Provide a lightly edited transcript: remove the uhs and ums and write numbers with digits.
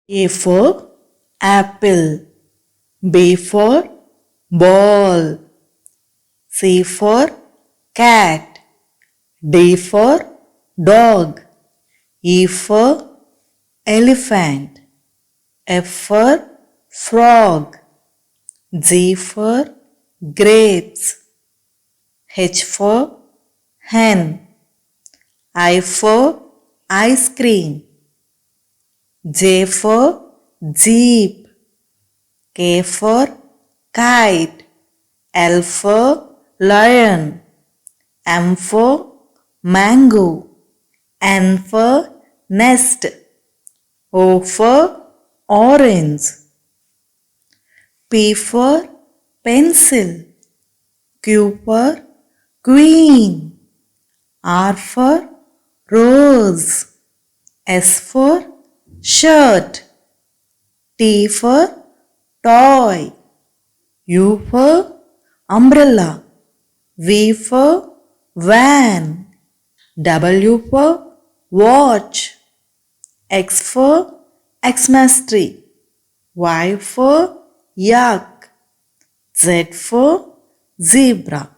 A for apple. B for ball. C for cat. D for dog. E for elephant. F for frog. G for grapes. H for hen. I for ice cream. J for jeep. K for kite. L for lion. M for mango. N for nest. O for orange. P for pencil. Q for queen. R for rose. S for shirt. T for toy. U for umbrella. V for van. W for watch. X for Xmas tree. Y for yak. Z for zebra.